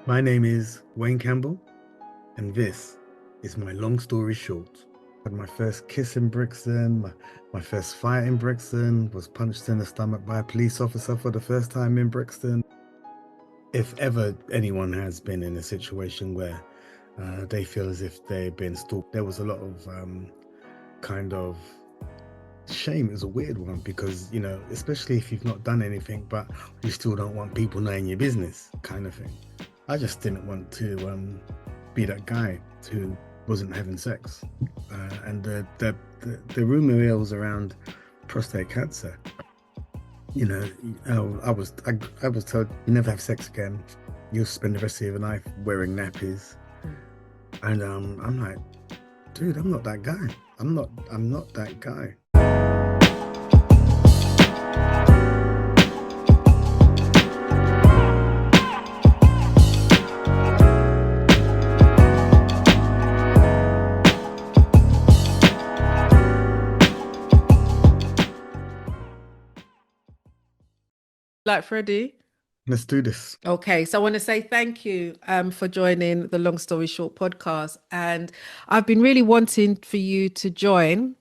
My name is Wayne Campbell, and this is my long story short. Had my first kiss in Brixton, my first fight in Brixton, was punched in the stomach by a police officer for the first time in Brixton. If ever anyone has been in a situation where they feel as if they've been stalked, there was a lot of kind of shame. Is a weird one because, especially if you've not done anything, but you still don't want people knowing your business, kind of thing. I just didn't want to be that guy who wasn't having sex. And the rumor mills around prostate cancer, I was told you never have sex again. You'll spend the rest of your life wearing nappies. And I'm like, dude, I'm not that guy. I'm not that guy. Like Freddie. Let's do this. Okay, so I want to say thank you for joining the Long Story Short podcast. And I've been really wanting for you to join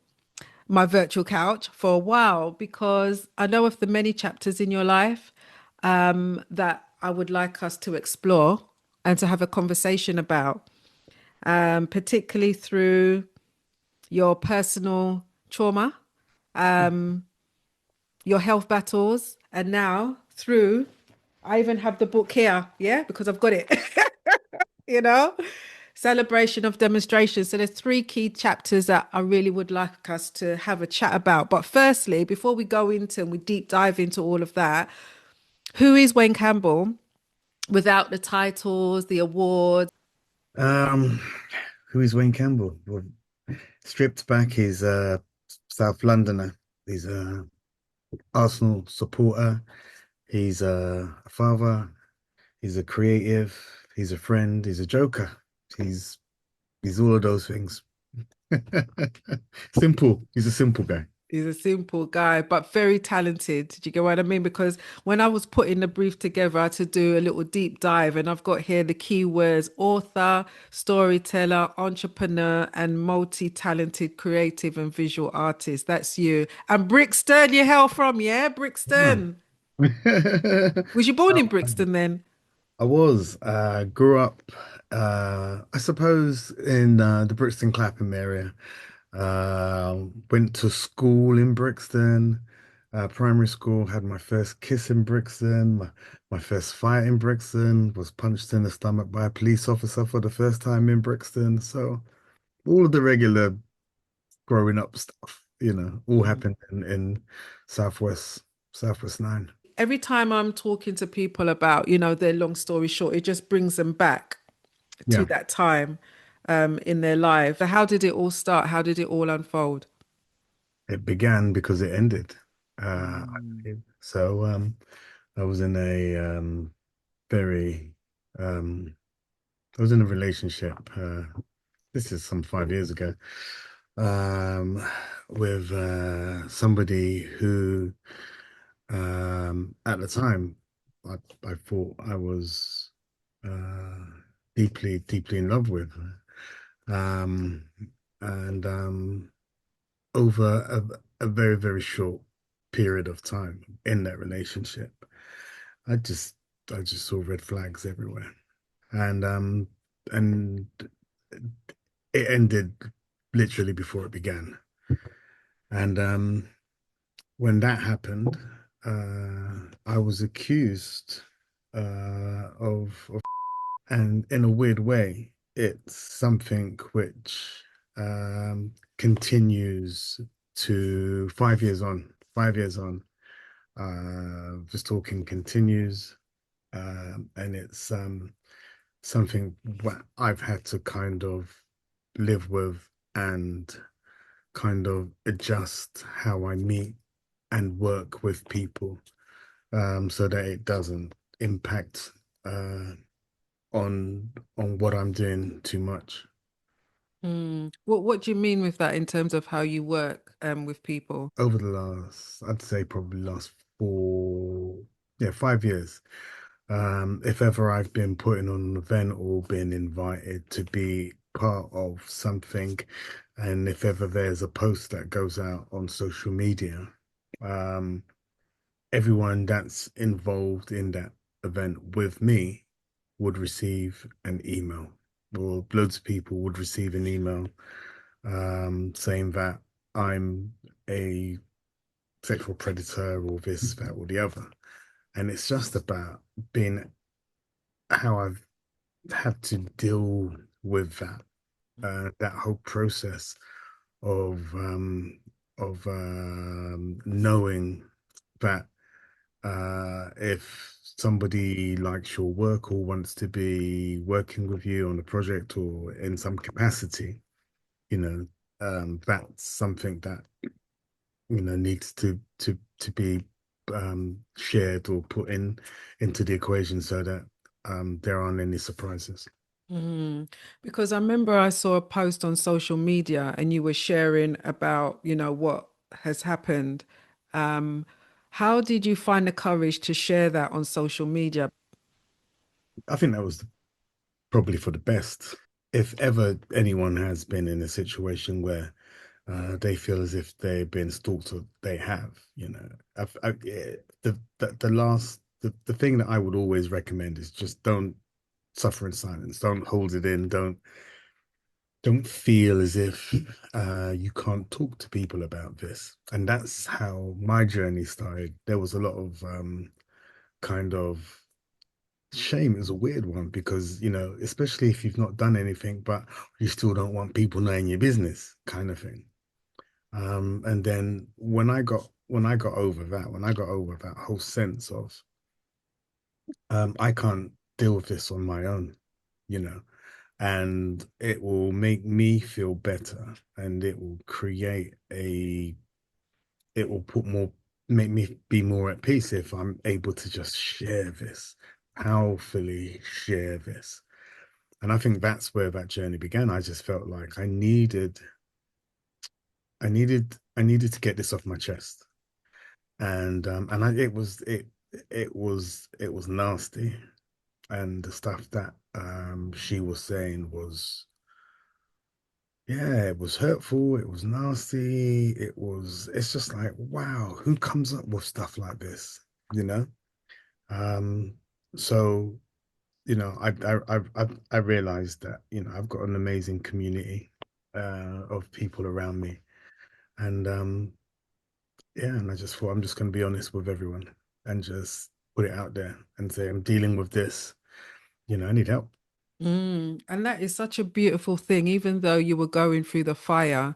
my virtual couch for a while because I know of the many chapters in your life that I would like us to explore and to have a conversation about, particularly through your personal trauma, your health battles, and now through, I even have the book here, yeah, because I've got it, you know, celebration of demonstration. So there's three key chapters that I really would like us to have a chat about. But firstly, before we go into and we deep dive into all of that, who is Wayne Campbell without the titles, the awards? Um, who is Wayne Campbell? Well, stripped back, he's a South Londoner. He's a Arsenal supporter. He's a father. He's a creative. He's a friend. He's a joker. He's he's all of those things. Simple. He's a simple guy. He's a simple guy, but very talented. Do you get what I mean? Because when I was putting the brief together, I had to do a little deep dive, and I've got here the keywords author, storyteller, entrepreneur, and multi talented creative and visual artist. That's you. And Brixton, you hail from, yeah? Yeah. Brixton. Was you born in Brixton then? I was grew up I suppose in the Brixton Clapham area. Went to school in Brixton, primary school, had my first kiss in Brixton, my first fight in Brixton, was punched in the stomach by a police officer for the first time in Brixton. So all of the regular growing up stuff, all happened in Southwest, Southwest 9. Every time I'm talking to people about, their long story short, it just brings them back to Yeah, that time in their life. So how did it all start? How did it all unfold? it began because it ended. I Mm. believe. So I was in a very I was in a relationship. This is some 5 years ago. Um, with somebody who, at the time, I I thought I was uh, deeply, deeply in love with. Um, and over a very, very short period of time in that relationship, I just I just saw red flags everywhere. And and it ended literally before it began. And when that happened, I was accused of, and in a weird way, it's something which continues to 5 years on, 5 years on. Just talking continues, and it's something what I've had to kind of live with and kind of adjust how I meet and work with people, so that it doesn't impact on what I'm doing too much. What do you mean with that in terms of how you work with people? Over the last, I'd say probably last 4, yeah, 5 years, If ever I've been putting on an event or been invited to be part of something, and if ever there's a post that goes out on social media, um, everyone that's involved in that event with me would receive an email, or loads of people would receive an email saying that I'm a sexual predator or this, that, or the other. And it's just about being how I've had to deal with that whole process of knowing that if somebody likes your work or wants to be working with you on a project or in some capacity, you know, that's something that needs to be shared or put into the equation so that there aren't any surprises. Mm. Because I remember I saw a post on social media and you were sharing about, what has happened. Um, how did you find the courage to share that on social media? I think that was probably for the best. If ever anyone has been in a situation where they feel as if they've been stalked or they have, the thing that I would always recommend is just don't suffer in silence. Don't hold it in. Don't feel as if you can't talk to people about this. And that's how my journey started. There was a lot of kind of shame. Is a weird one because, especially if you've not done anything, but you still don't want people knowing your business, kind of thing. And then when I got over that, when I got over that whole sense of I can't deal with this on my own, you know. And it will make me feel better and it will it will make me be more at peace if I'm able to just share this, powerfully share this. And I think that's where that journey began. I just felt like I needed to get this off my chest. It was nasty. And the stuff that she was saying was, yeah, it was hurtful, it was nasty, it's just like, wow, who comes up with stuff like this, you know? Um, so, I realized that, I've got an amazing community of people around me. And yeah, and I just thought I'm just gonna be honest with everyone and just put it out there and say I'm dealing with this, I need help. And that is such a beautiful thing, even though you were going through the fire,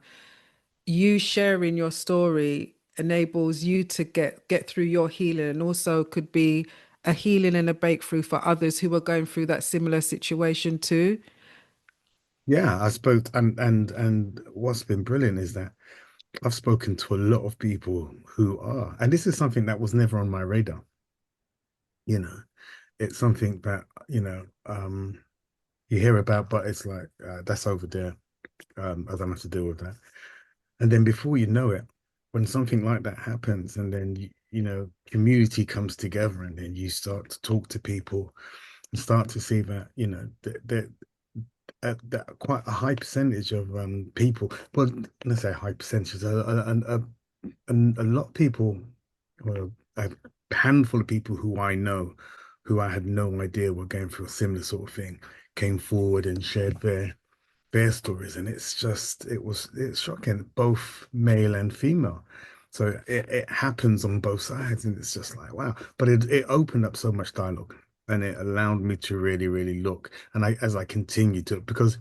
you sharing your story enables you to get through your healing and also could be a healing and a breakthrough for others who are going through that similar situation too. Yeah, I spoke and what's been brilliant is that I've spoken to a lot of people who are, and this is something that was never on my radar, you know. It's something that, you hear about, but it's like that's over there. I don't have to deal with that. And then before you know it, when something like that happens, and then community comes together, and then you start to talk to people and start to see that, that quite a high percentage of people, well, let's say high percentage, a lot of people, well, a handful of people who I know, who I had no idea were going through a similar sort of thing, came forward and shared their stories, and it's shocking, both male and female. So it happens on both sides, and it's just like wow. But it opened up so much dialogue, and it allowed me to really, really look. And as I continue to, because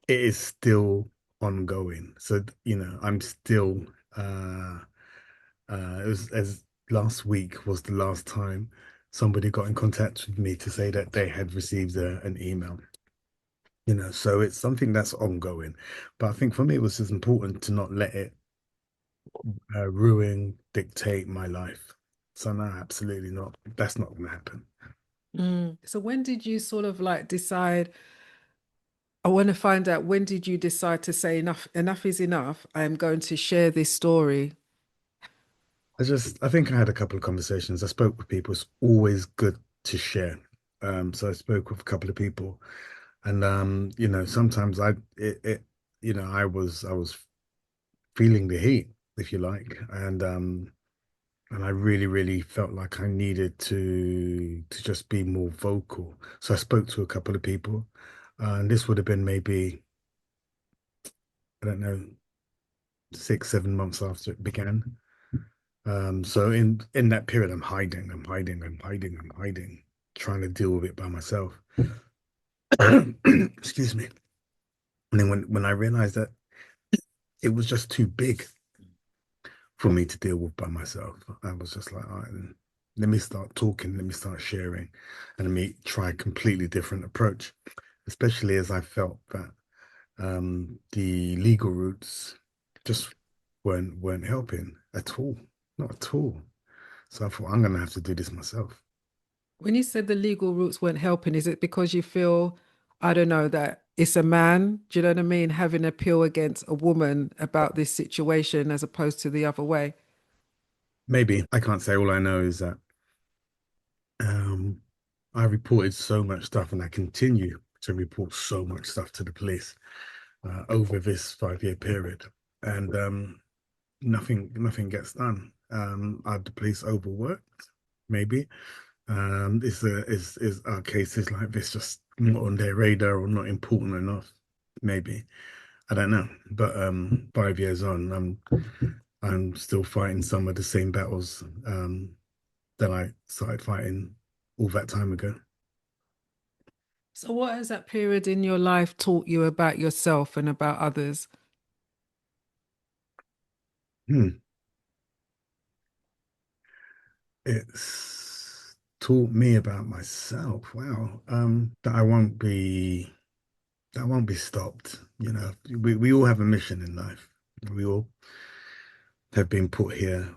it is still ongoing. So, I'm still it was as last week was the last time somebody got in contact with me to say that they had received an email. So it's something that's ongoing. But I think for me, it was just important to not let it dictate my life. So no, absolutely not. That's not going to happen. So when did you sort of like decide, I want to find out when did you decide to say enough is enough. I am going to share this story. I think I had a couple of conversations. I spoke with people. It's always good. to share. So I spoke with a couple of people, and sometimes I was feeling the heat, if you like, and I really, really felt like I needed to just be more vocal. So I spoke to a couple of people, and this would have been maybe, I don't know, 6, 7 months after it began. So in that period, I'm hiding, trying to deal with it by myself. Excuse me. And then when I realized that it was just too big for me to deal with by myself, I was just like, all right, then let me start talking, let me start sharing, and let me try a completely different approach, especially as I felt that the legal routes just weren't helping at all, not at all. So I thought I'm gonna have to do this myself. When you said the legal routes weren't helping, is it because you feel, I don't know, that it's a man, do you know what I mean, having an appeal against a woman about this situation as opposed to the other way? Maybe I can't say. All I know is that um, I reported so much stuff, and I continue to report so much stuff to the police over this 5 year period, and nothing gets done. Are the police overworked? Maybe. Is our cases like this just not on their radar or not important enough? Maybe. I don't know. But 5 years on, I'm still fighting some of the same battles that I started fighting all that time ago. So, what has that period in your life taught you about yourself and about others? Hmm. It's taught me about myself. Wow. That won't be stopped. We all have a mission in life. We all have been put here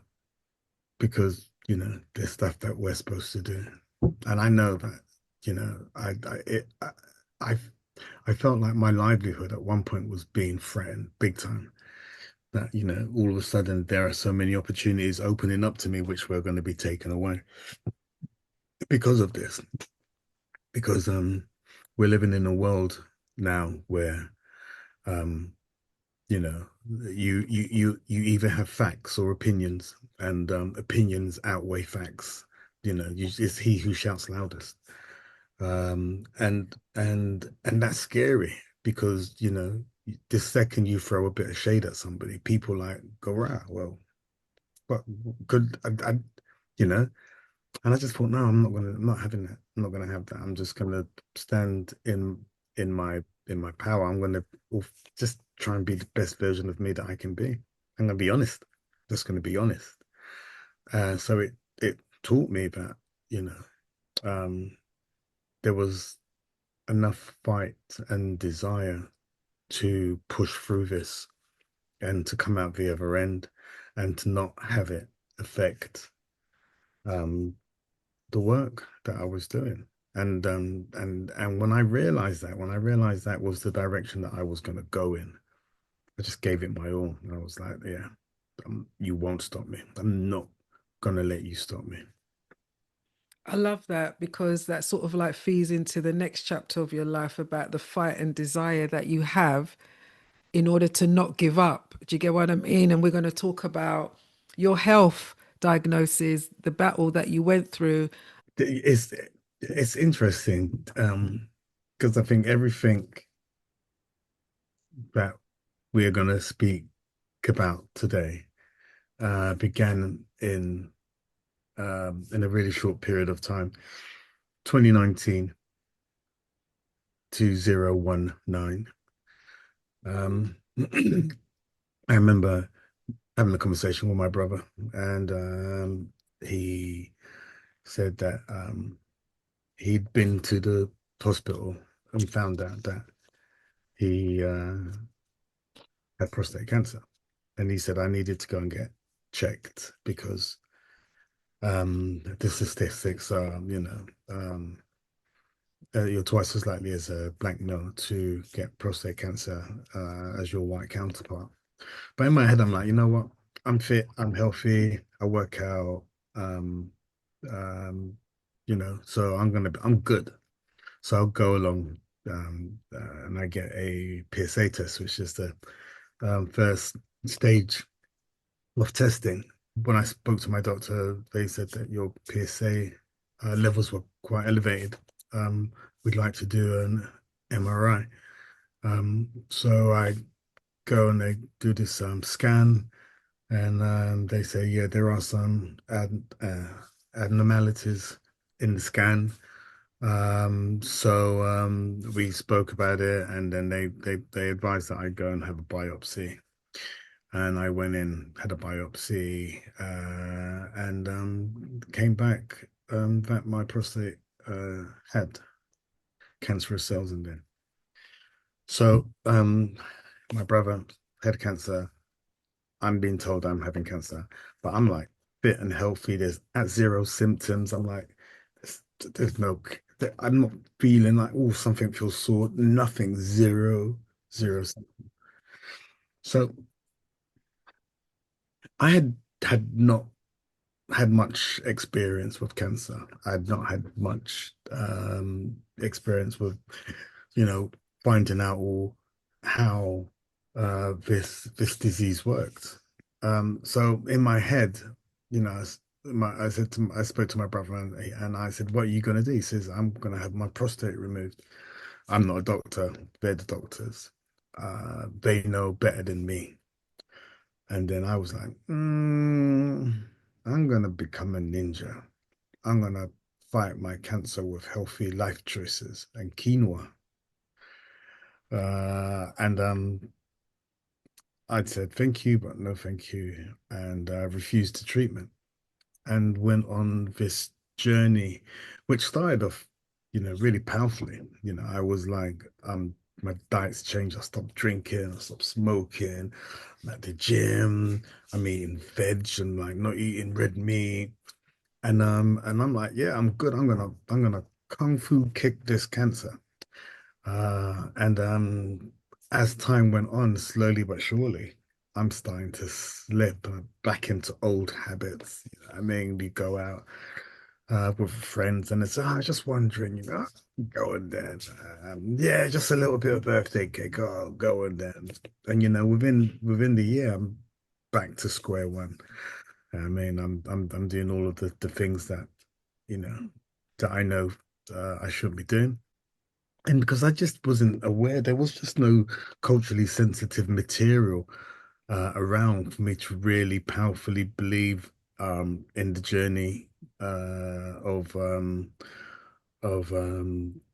because, there's stuff that we're supposed to do. And I know that, I I felt like my livelihood at one point was being threatened big time. That, all of a sudden there are so many opportunities opening up to me which were going to be taken away because of this. Because we're living in a world now where um you know you either have facts or opinions, and opinions outweigh facts. It's he who shouts loudest. And that's scary because the second you throw a bit of shade at somebody, people like go, right, well, but could I you know and I just thought, no, I'm not having that. I'm not gonna have that. I'm just gonna stand in my in my power. I'm gonna just try and be the best version of me that I can be. I'm gonna be honest. Just gonna be honest. So it taught me that, you know, um, there was enough fight and desire to push through this and to come out the other end and to not have it affect um the work that I was doing. And when I realized that was the direction that I was going to go in, I just gave it my all. And I was like, yeah, you won't stop me. I'm not gonna let you stop me. I love that because that sort of like feeds into the next chapter of your life about the fight and desire that you have in order to not give up. Do you get what I mean? And we're going to talk about your health diagnosis, the battle that you went through. It's interesting, because I think everything that we are gonna speak about today began in a really short period of time, 2019 to 019. Um, I remember having a conversation with my brother, and he said that he'd been to the hospital and found out that he had prostate cancer. And he said I needed to go and get checked because the statistics are, you're twice as likely as a black male to get prostate cancer as your white counterpart. But in my head, I'm like, you know what? I'm fit, I'm healthy, I work out. Um, um, so I'm good. So I'll go along, and I get a PSA test, which is the first stage of testing. When I spoke to my doctor, they said that your PSA levels were quite elevated. We'd like to do an MRI. So I go and they do this scan, and they say, yeah, there are some abnormalities in the scan. So we spoke about it, and then they advised that I go and have a biopsy. And I went in, had a biopsy, and came back that my prostate had cancerous cells in there. So my brother had cancer. I'm being told I'm having cancer, but I'm like fit and healthy. There's at zero symptoms. I'm like, there's no, I'm not feeling like, oh, something feels sore. Nothing, zero. So I had not had much experience with cancer. I'd not had much experience with, you know, finding out all how this disease worked. So in my head, I spoke to my brother, and I said, "What are you gonna do?" He says, "I'm gonna have my prostate removed." I'm not a doctor; they're the doctors. They know better than me. And then I was like, I'm gonna become a ninja. I'm gonna fight my cancer with healthy life choices and quinoa. And I'd said thank you, but no thank you, and refused the treatment and went on this journey, which started off, really powerfully. I was like, my diet's changed. I stopped drinking, I stopped smoking, I'm at the gym, I'm eating veg and like not eating red meat. And I'm like, yeah, I'm good. I'm gonna kung fu kick this cancer. And as time went on, slowly but surely, I'm starting to slip back into old habits. I mainly go out with friends, and it's, I was just wondering, go and then, yeah, just a little bit of birthday cake. Oh, go and then, and within the year, I'm back to square one. I mean, I'm doing all of the things you know that I know I shouldn't be doing. And because I just wasn't aware, there was just no culturally sensitive material around for me to really powerfully believe in the journey of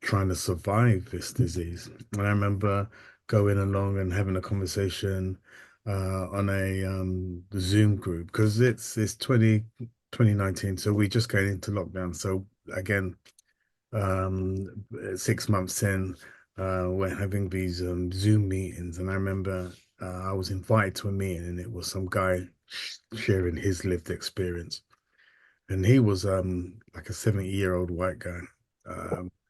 trying to survive this disease. And I remember going along and having a conversation on a Zoom group because it's 2019, so we're just going into lockdown. So again, 6 months in, we're having these Zoom meetings, and I remember I was invited to a meeting, and it was some guy sharing his lived experience, and he was like a 70-year-old white guy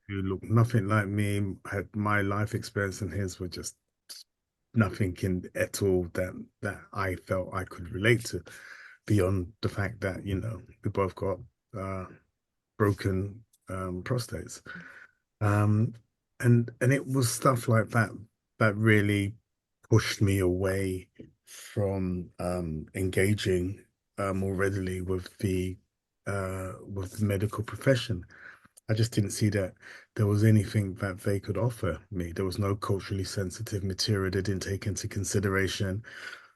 who looked nothing like me. Had my life experience, and his were just nothing in at all that I felt I could relate to, beyond the fact that we both got uh, broken prostates. Um, and it was stuff like that that really pushed me away from engaging more readily with the medical profession. I just didn't see that there was anything that they could offer me. There was no culturally sensitive material they didn't take into consideration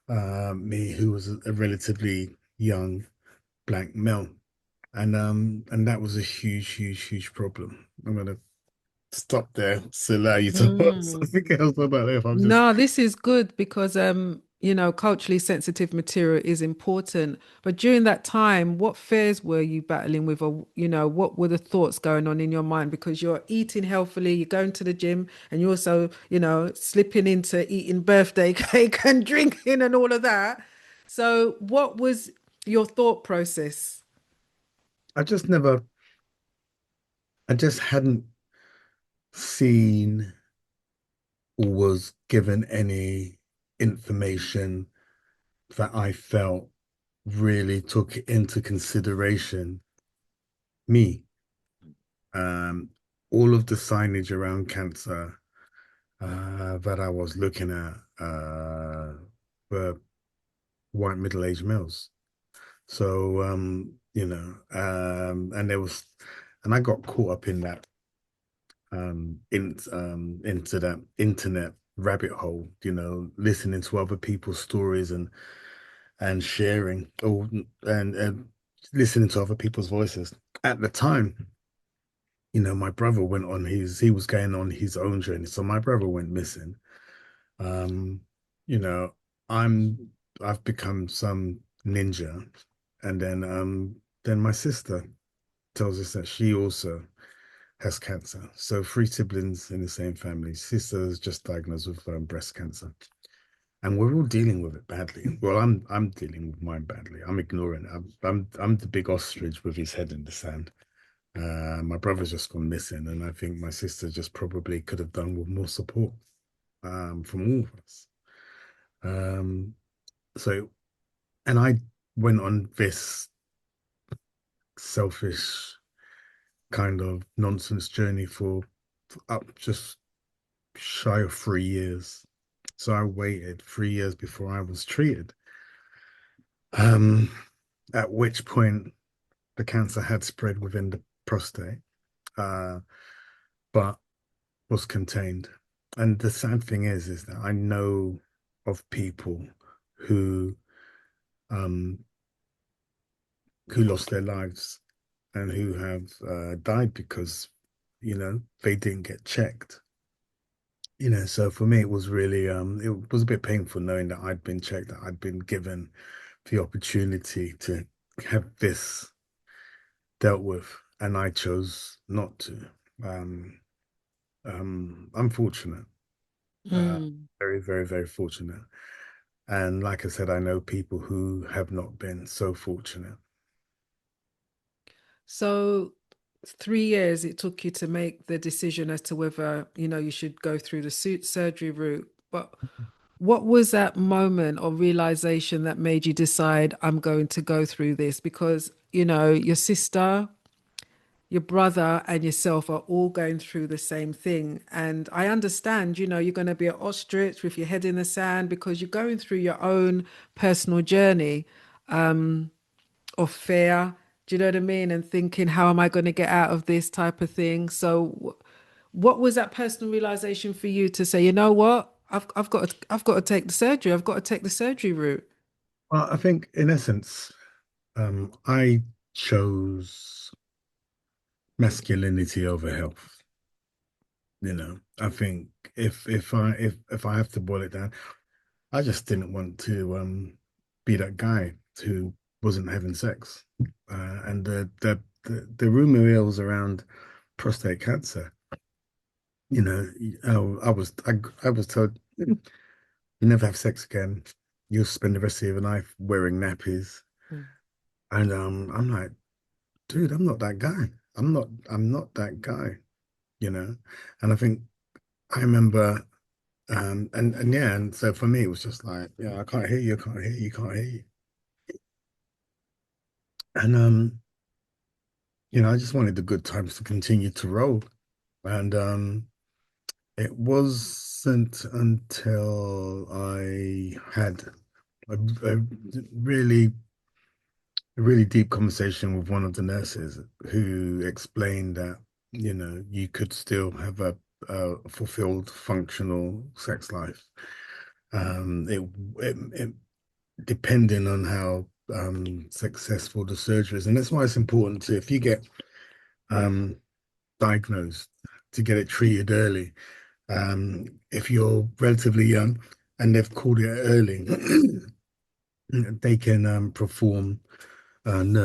me, who was a relatively young black male. And that was a huge problem. I'm gonna stop there to allow you to put Mm. something else about it if I'm just No, this is good because culturally sensitive material is important. But during that time, what fears were you battling with, or what were the thoughts going on in your mind? Because you're eating healthily, you're going to the gym, and you're also, slipping into eating birthday cake and drinking and all of that. So, what was your thought process? I just never I just hadn't seen or was given any information that I felt really took into consideration me. Um, all of the signage around cancer that I was looking at were white middle-aged males. So, and and I got caught up in that, into that internet rabbit hole, listening to other people's stories and sharing, and listening to other people's voices. At the time, my brother he was going on his own journey. So my brother went missing. Um, you know, I'm I've become some ninja, and then my sister tells us that she also has cancer. So three siblings in the same family. Sister is just diagnosed with breast cancer, and we're all dealing with it badly. Well, I'm dealing with mine badly. I'm ignoring it. I'm the big ostrich with his head in the sand. My brother's just gone missing, and I think my sister just probably could have done with more support from all of us. Um, so, and I went on this selfish kind of nonsense journey for up just shy of 3 years. So I waited 3 years before I was treated. Um, at which point the cancer had spread within the prostate, uh, but was contained. And the sad thing is that I know of people who um who lost their lives and who have died because they didn't get checked. So for me it was really it was a bit painful knowing that I'd been checked, that I'd been given the opportunity to have this dealt with, and I chose not to. Um, Unfortunate, uh, Mm. very, very, very fortunate. And like I said, I know people who have not been so fortunate. So 3 years it took you to make the decision as to whether, you should go through the suit surgery route. But what was that moment or realization that made you decide I'm going to go through this? Because, your sister, your brother, and yourself are all going through the same thing. And I understand, you're going to be an ostrich with your head in the sand because you're going through your own personal journey of fear. Do you know what I mean? And thinking, how am I going to get out of this type of thing? So, what was that personal realization for you to say, you know what? I've got to take the surgery. I've got to take the surgery route. Well, I think in essence, I chose masculinity over health. I think if I have to boil it down, I just didn't want to be that guy who wasn't having sex. And the rumor mills around prostate cancer, I was told you never have sex again. You'll spend the rest of your life wearing nappies. Mm. And I'm like, dude, I'm not that guy. I'm not that guy, you know. And I think I remember and yeah, and so for me it was just like, yeah, I can't hear you, I can't hear you, can't hear you. And I just wanted the good times to continue to roll. And it wasn't until I had a really a really deep conversation with one of the nurses who explained that, you could still have a fulfilled, functional sex life. It depending on how successful the surgery is, and that's why it's important to, if you get um diagnosed, to get it treated early. If you're relatively young and they've called it early, they can perform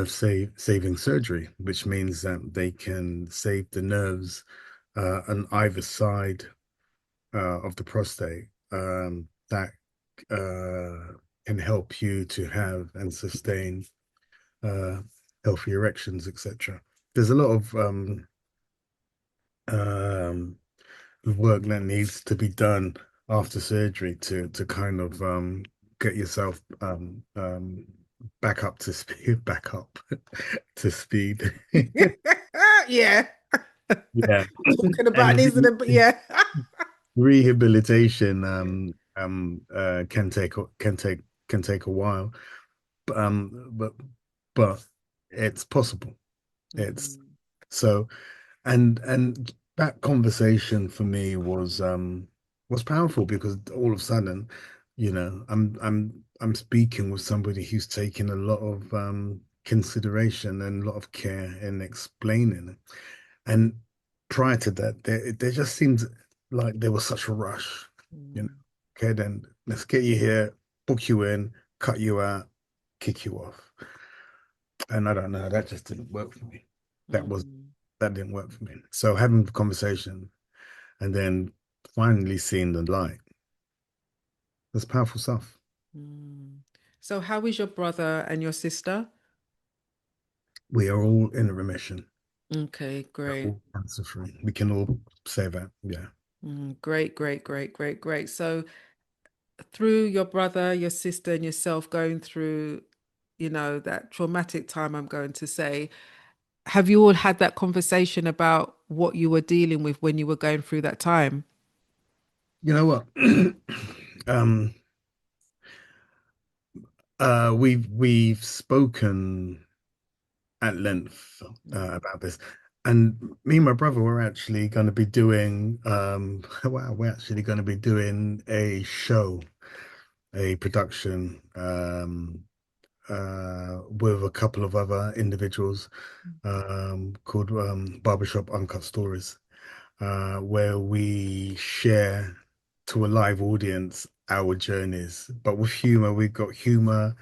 saving surgery, which means that they can save the nerves on either side of the prostate, that can help you to have and sustain uh, healthy erections, etc. There's a lot of um, work that needs to be done after surgery to kind of get yourself back up to speed, back up to speed. Yeah. Yeah. Talking about And these, yeah. rehabilitation can take a while, but but it's possible. It's Mm, so and that conversation for me was powerful because all of a sudden, I'm speaking with somebody who's taken a lot of consideration and a lot of care in explaining it. And prior to that, there just seemed like there was such a rush, you know. mm, Okay, then let's get you here, book you in, cut you out, kick you off. And I don't know, that just didn't work for me. That was mm, that didn't work for me. So having the conversation and then finally seeing the light, that's powerful stuff. mm. So, how is your brother and your sister? We are all in remission. Okay, We're great. all cancer free. We can all say that. Yeah. Great, great, great, great, great. So, through your brother, your sister, and yourself going through, that traumatic time, I'm going to say, have you all had that conversation about what you were dealing with when you were going through that time? You know what? Um, we've spoken at length about this. And me and my brother were actually going to be doing wow, we're actually going to be doing a show, a production with a couple of other individuals called Barbershop Uncut Stories, where we share to a live audience our journeys, but with humor. We've got humor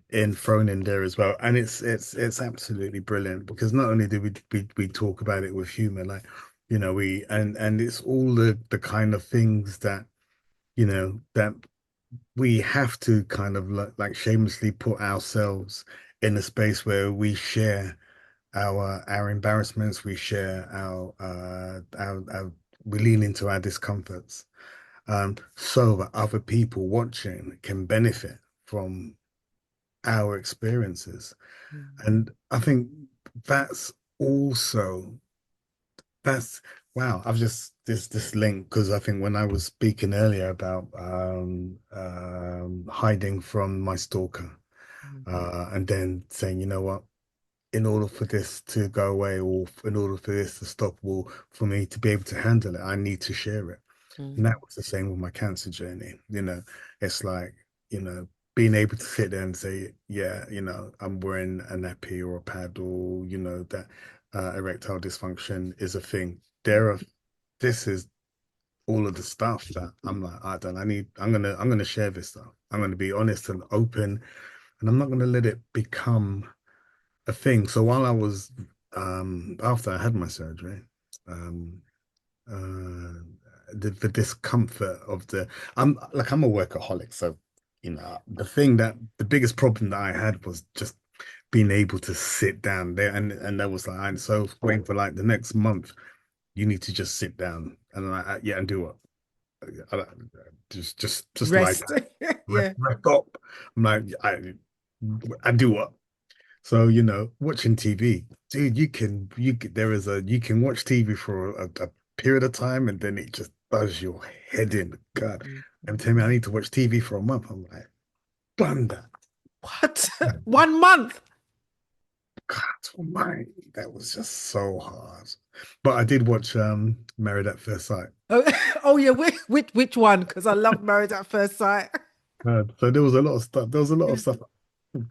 in thrown in there as well, and it's absolutely brilliant because not only do we talk about it with humor, like we and it's all the kind of things that that we have to kind of like shamelessly put ourselves in a space where we share our embarrassments, we share our we lean into our discomforts, so that other people watching can benefit from our experiences. Mm, And I think that's also that's wow. I've just this link because I think when I was speaking earlier about hiding from my stalker, mm, and then saying, you know what, in order for this to go away or in order for this to stop, or for me to be able to handle it, I need to share it. And that mm, was the same with my cancer journey. It's like, being able to sit there and say, yeah, I'm wearing a nappy or a pad, or, that erectile dysfunction is a thing. This is all of the stuff that I'm like, I'm gonna share this stuff. I'm gonna be honest and open, and I'm not gonna let it become a thing. So while I was, after I had my surgery, um, uh, the discomfort of I'm a workaholic, so the biggest problem that I had was just being able to sit down there, and that was like, I'm so waiting for like the next month. You need to just sit down and yeah, and do what? Just lie Rest. down, Yeah. rest up. I'm like, I do what? So, watching TV, dude, you can watch TV for a period of time and then it just does your head in. God, Mm, and tell me mm. I need to watch TV for a month. I'm like, thunder. What? 1 month? God, my, that was just so hard. But I did watch Married at First Sight. Oh, oh yeah. Which one? Because I love Married at First Sight. So there was a lot of stuff. There was a lot of stuff.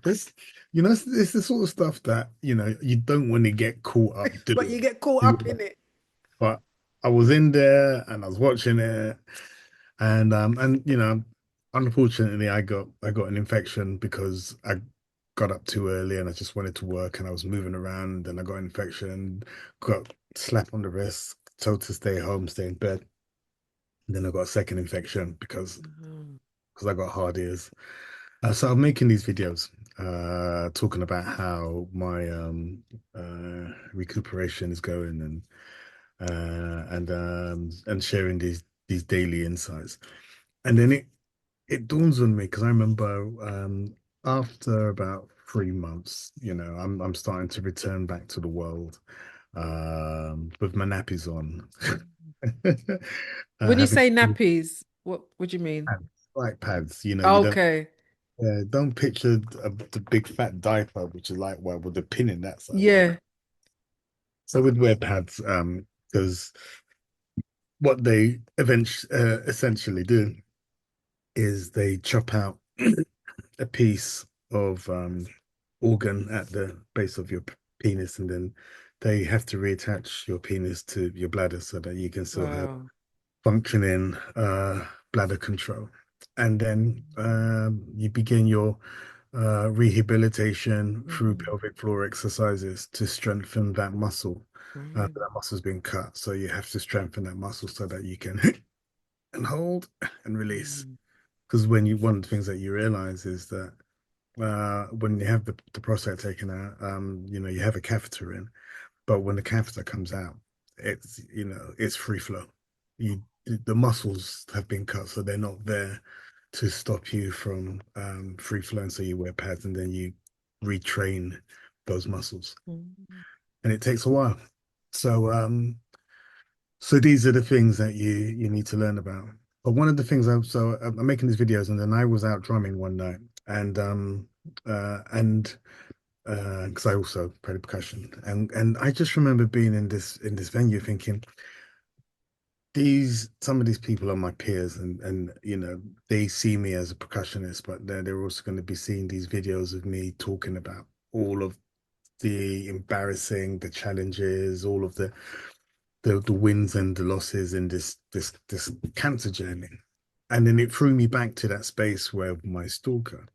This, it's the sort of stuff that, you don't want to get caught up But you doing. get caught up in it. But I was in there and I was watching it, and unfortunately, I got an infection because I got up too early and I just wanted to work and I was moving around and I got an infection, got slap on the wrist, told to stay home, stay in bed. And then I got a second infection Mhm, because I got hard ears. So I'm making these videos, talking about how my recuperation is going, and sharing these daily insights. And then it dawns on me because I remember, after about 3 months, I'm starting to return back to the world. with my nappies on. When you Having say nappies, what do you mean? pads, like pads, you don't Okay. don't picture the big fat diaper, which is like well with the pin in that side. Yeah. So we'd wear pads, because what they essentially do is they chop out a piece of organ at the base of your penis, and then they have to reattach your penis to your bladder so that you can still have Wow. functioning bladder control. And then you begin your rehabilitation through Mm, pelvic floor exercises to strengthen that muscle. brilliant. That muscle's been cut, so you have to strengthen that muscle so that you can and hold and release. Mm, Because one of the things that you realize is that when you have the prostate taken out, you have a catheter in, but when the catheter comes out, it's free flow. The muscles have been cut, so they're not there to stop you from free flowing. So you wear pads and then you retrain those muscles, mm, and it takes a while. So these are the things that you need to learn about. But one of the things I'm making these videos, and then I was out drumming one night, and because I also play the percussion, and I just remember being in this venue thinking these some of these people are my peers, and they see me as a percussionist, but they're also going to be seeing these videos of me talking about all of the embarrassing, the challenges, all of the wins and the losses in this cancer journey. And then it threw me back to that space where my stalker,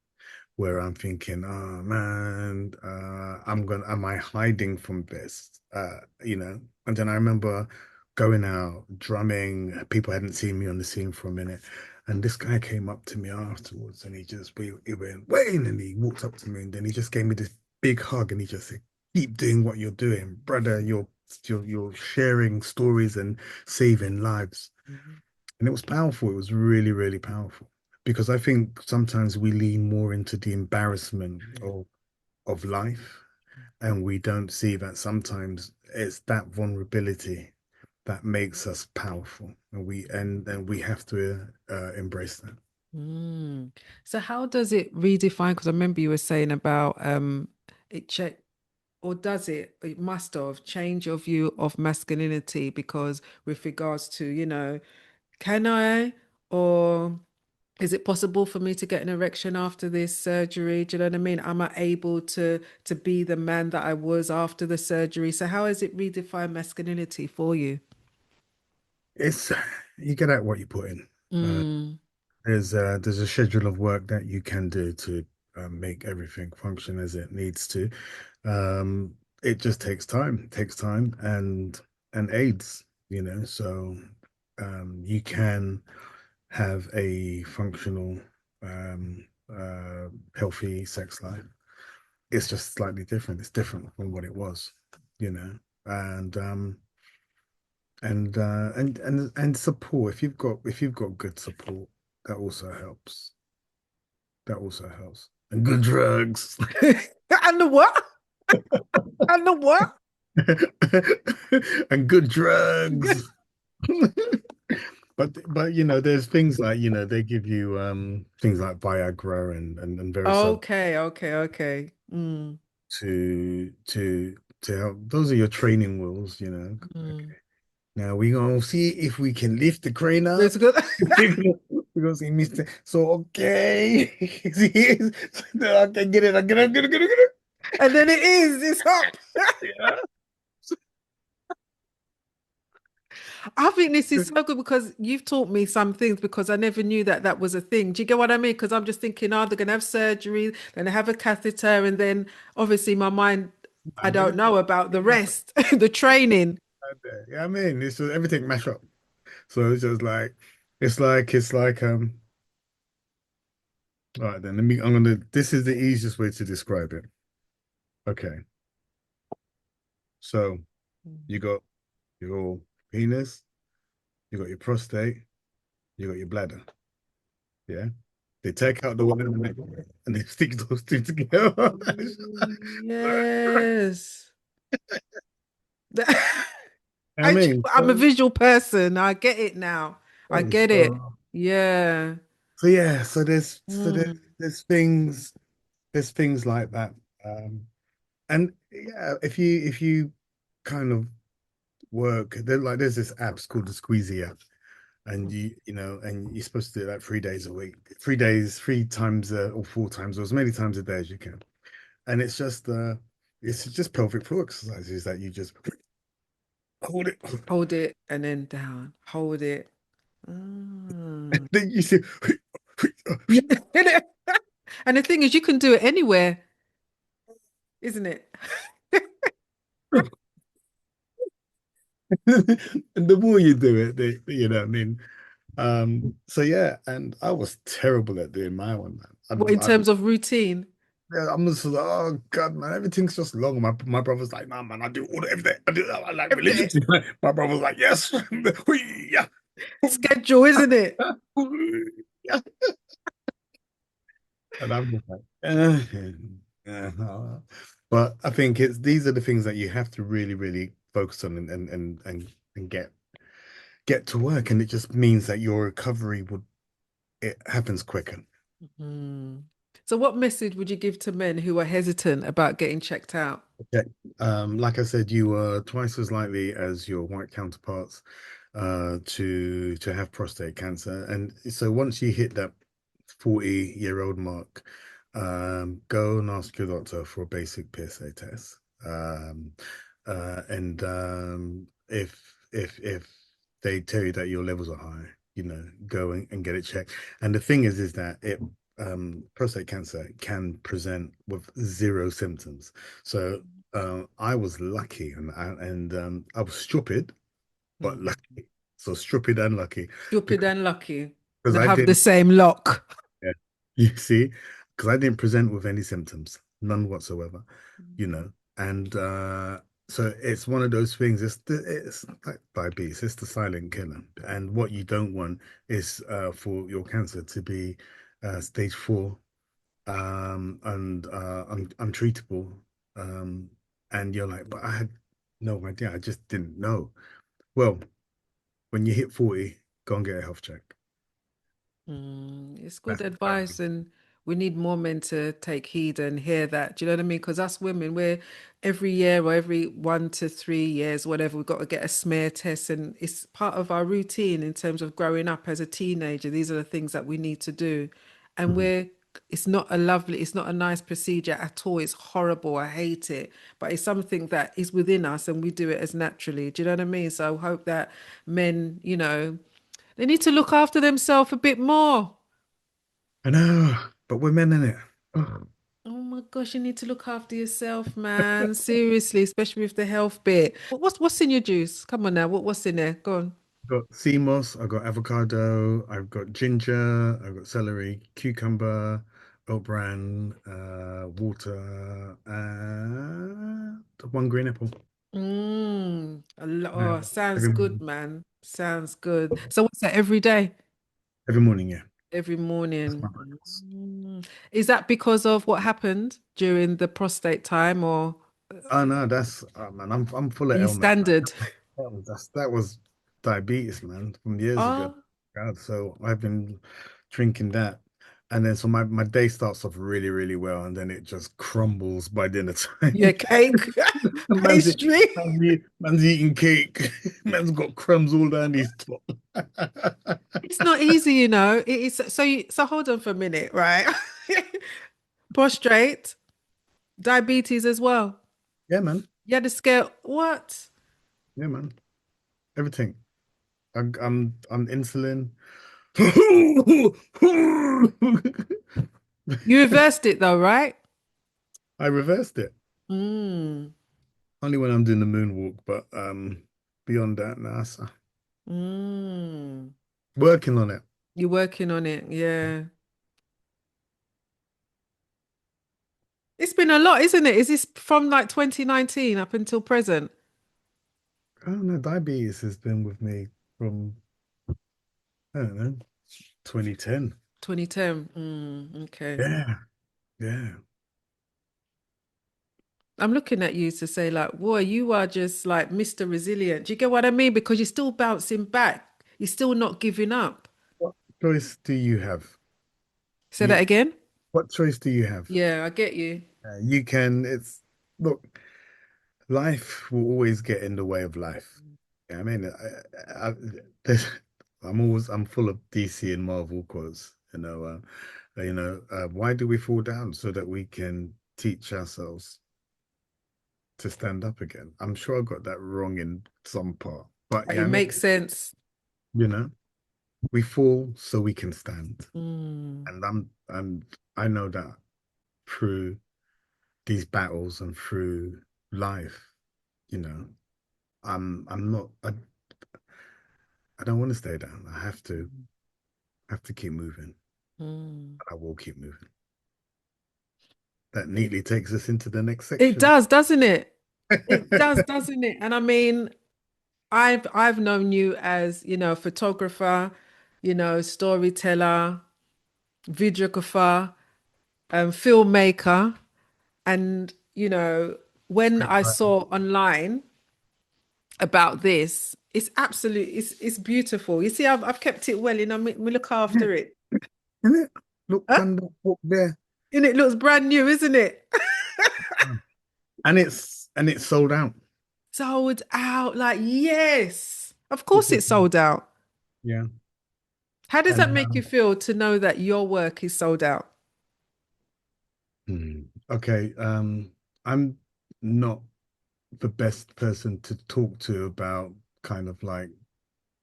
where I'm thinking, oh man, am I hiding from this? And then I remember going out drumming. People hadn't seen me on the scene for a minute. And this guy came up to me afterwards and he went, Wayne, and he walked up to me and then he just gave me this big hug and he just said, keep doing what you're doing, brother. You're sharing stories and saving lives. mm, And it was powerful. It was really, really powerful because I think sometimes we lean more into the embarrassment of life, and we don't see that sometimes it's that vulnerability that makes us powerful, and we have to embrace that. mm. So how does it redefine? Because I remember you were saying about it check or does it? It must have changed your view of masculinity because with regards to, can I or is it possible for me to get an erection after this surgery? Do you know what I mean? Am I able to be the man that I was after the surgery? So how has it redefined masculinity for you? It's you get out what you put in. Uh, Mm, there's a schedule of work that you can do to make everything function as it needs to. It just takes time and aids, so you can have a functional, healthy sex life. It's just slightly different. It's different from what it was, you know, and and support. If you've got good support, that also helps. That also helps. And good drugs. and the what? And the what? And good drugs. But there's things like they give you things like Viagra and various sub Okay, okay, okay. Mm, to help. Those are your training wheels. mm. Okay. Now we gonna see if we can lift the crane It's up. good. We're gonna see Mr. So okay. I can get it. I get it. And then it is, it's up. Yeah. I think this is so good because you've taught me some things because I never knew that that was a thing. Do you get what I mean? Because I'm just thinking, oh, they're going to have surgery, then they have a catheter, and then obviously my mind, I I'm don't gonna know about the rest, the training. yeah, I mean, it's just everything mash up. So it's just like it's like all right then. This is the easiest way to describe it. Okay. So you got your penis, you got your prostate, you got your bladder. Yeah. They take out the one in the middle and they stick those two together. Yes. I mean, I'm a visual person. I get it now. I get it. so Yeah. so yeah, Mm. there's things like that. And yeah, if you kind of work, there's this apps called the Squeezy app, and and you're supposed to do it like 3 days a week, 3 days, 3 times or 4 times, or as many times a day as you can. And it's just pelvic floor exercises that you just hold it. Hold it and then down. Hold it. Mm. Then you see, Yeah. And the thing is, you can do it anywhere, isn't it? and the more you do it, you know what I mean. So yeah, and I was terrible at doing my one, What in man. terms of routine? I'm just like, oh God, man, everything's just long. My brother's like, nah, man, I do all everything. I do that like Every day. religiously. My brother's like, yes, yeah. Schedule, isn't it? And I'm just like, but I think it's these are the things that you have to really, really focus on and get to work, and it just means that your recovery would it happens quicker. Mhm. So, what message would you give to men who are hesitant about getting checked out? Okay. Like I said, you are twice as likely as your white counterparts to have prostate cancer. And so once you hit that 40-year-old mark, go and ask your doctor for a basic PSA test. And if they tell you that your levels are high, go and get it checked. And the thing is that it prostate cancer can present with zero symptoms. So I was lucky, and I was stupid but Mm. lucky. So stupid and lucky Stupid because and lucky. because They I have the didn't. same lock. Yeah, you see, because I didn't present with any symptoms, none whatsoever. And so it's one of those things. It's like diabetes. It's the silent killer, and what you don't want is for your cancer to be stage 4, and untreatable. Um, and you're like, but I had no idea. I just didn't know. Well, when you hit 40, go and get a health check. It's good That's what I advice, think. and we need more men to take heed and hear that. Do you know what I mean? Because us women, we're every year or every 1 to 3 years, whatever, we've got to get a smear test, and it's part of our routine in terms of growing up as a teenager. These are the things that we need to do, and Mhm. it's not a nice procedure at all. It's horrible. I hate it, but it's something that is within us, and we do it as naturally. Do you know what I mean? So I hope that men, they need to look after themselves a bit more. I know, but we're men in it. Oh, Oh my gosh, you need to look after yourself, man. Seriously, especially with the health bit. What's in your juice? Come on now. What's in there? Go on. I've got sea moss, I've got avocado, I've got ginger, I've got celery, cucumber, oat bran, water, and one green apple. Oh, sounds Every good, morning. man. Sounds good. So what's that every day? Every morning, yeah. Every That's morning. my breakfast. Is that because of what happened during the prostate time, or Oh no, that's man, I'm full are of you ailments, man. standard? That was diabetes, man, from years ago. Oh, God, so I've been drinking that, and then so my day starts off really, really well, and then it just crumbles by dinner yeah, time. cake, Man's, eat- pastry. man's eating cake. Man's got crumbs all down his top. It's not easy, It is so hold on for a minute, right? Prostrate, diabetes as well. Yeah, man. You had to scale what? Yeah, man. Everything. I'm insulin. You reversed it though, right? I reversed it. Mm, Only when I'm doing the moonwalk, but beyond that, nah, mm. working on it. You're working on it, yeah. It's been a lot, isn't it? Is this from like 2019 up until present? I don't know. Diabetes has been with me from I don't know 2010. 2010. Okay. Yeah, yeah. I'm looking at you to say, like, boy, you are just like Mr. Resilient. Do you get what I mean? Because you're still bouncing back. You're still not giving up. What choice do you have? Say that You, again? what choice do you have? Yeah, I get you. You can, it's, look, life will always get in the way of life. Yeah, I mean, there's, I'm full of DC and Marvel quotes, why do we fall down? So that we can teach ourselves to stand up again. I'm sure I got that wrong in some part, but yeah, I It mean, makes sense. you know, we fall so we can stand. Mm, And I know that through these battles and through life, you know, I'm not I don't want to stay down. I have to keep moving. mm. I will keep moving. That neatly takes us into the next It section. does, doesn't it? It does, doesn't it? And I mean, I've known you as, photographer, storyteller, videographer, filmmaker. And, when Script I writer. saw online about this, it's beautiful. You see, I've kept it well, we look Yeah, after it. isn't it? Look, Huh? under book there. And it looks brand new, isn't it? And it's sold out. Sold out. Like, yes. Of course it's sold out. Yeah. How does that And make you feel to know that your work is sold out? okay, I'm not the best person to talk to about kind of like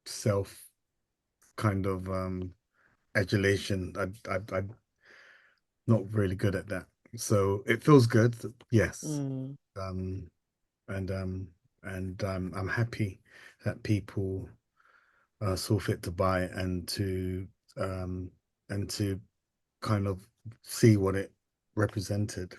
self kind of adulation. I'm not really good at that. So it feels good, yes. Mm, Um and I'm happy that people saw fit to buy um and to kind of see what it represented.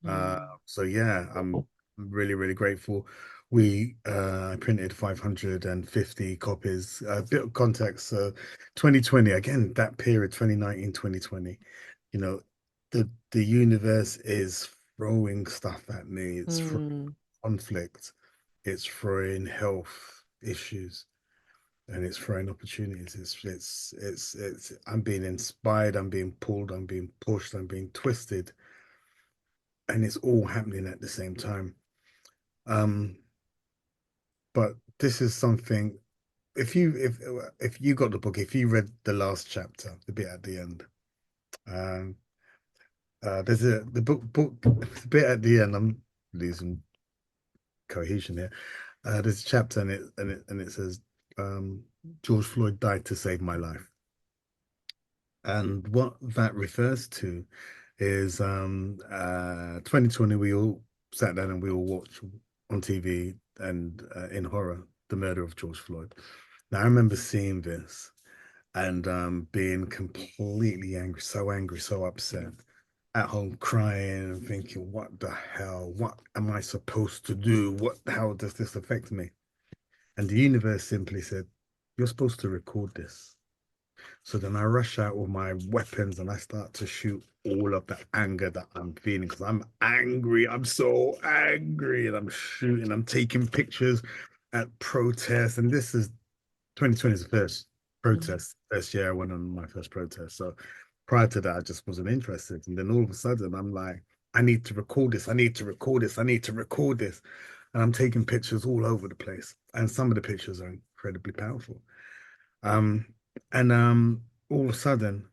mm, So yeah, I'm really, really grateful. We printed 550 copies. A bit of context. So 2020, again, that period, 2019, 2020, you know, the universe is throwing stuff at me. It's throwing mm, conflict, it's throwing health issues, and it's throwing opportunities. It's I'm being inspired, I'm being pulled, I'm being pushed, I'm being twisted, and it's all happening at the same time. Um, but this is something. If you got the book, if you read the last chapter, the bit at the end, um, there's the book the bit at the end. I'm losing cohesion here. There's a chapter and it says, George Floyd died to save my life. And what that refers to is 2020, we all sat down and we all watched on TV and in horror the murder of George Floyd. Now I remember seeing this and being completely angry, so upset, at home crying and thinking, what the hell? What am I supposed to do? How does this affect me? And the universe simply said, you're supposed to record this. So then I rush out with my weapons and I start to shoot all of the anger that I'm feeling because I'm angry. I'm so angry. And I'm shooting, I'm taking pictures at protests. And this is 2020 is the first mm, protest, first year I went on my first protest. So prior to that, I just wasn't interested. And then all of a sudden, I'm like, I need to record this. I need to record this. I need to record this. And I'm taking pictures all over the place. And some of the pictures are incredibly powerful. Um, and all of a sudden,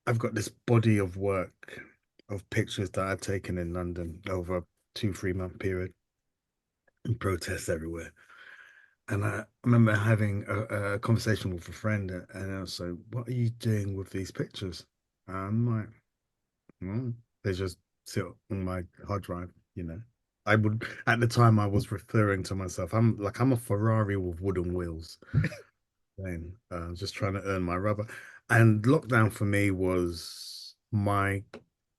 I've got this body of work of pictures that I've taken in London over a 2, 3 month period and protests everywhere. And I remember having a conversation with a friend, and I was like, "What are you doing with these pictures?" And I'm like, "Well, they just sit on my hard drive, you know." I would at the time I was referring to myself. I'm a Ferrari with wooden wheels. And just trying to earn my rubber. And lockdown for me was my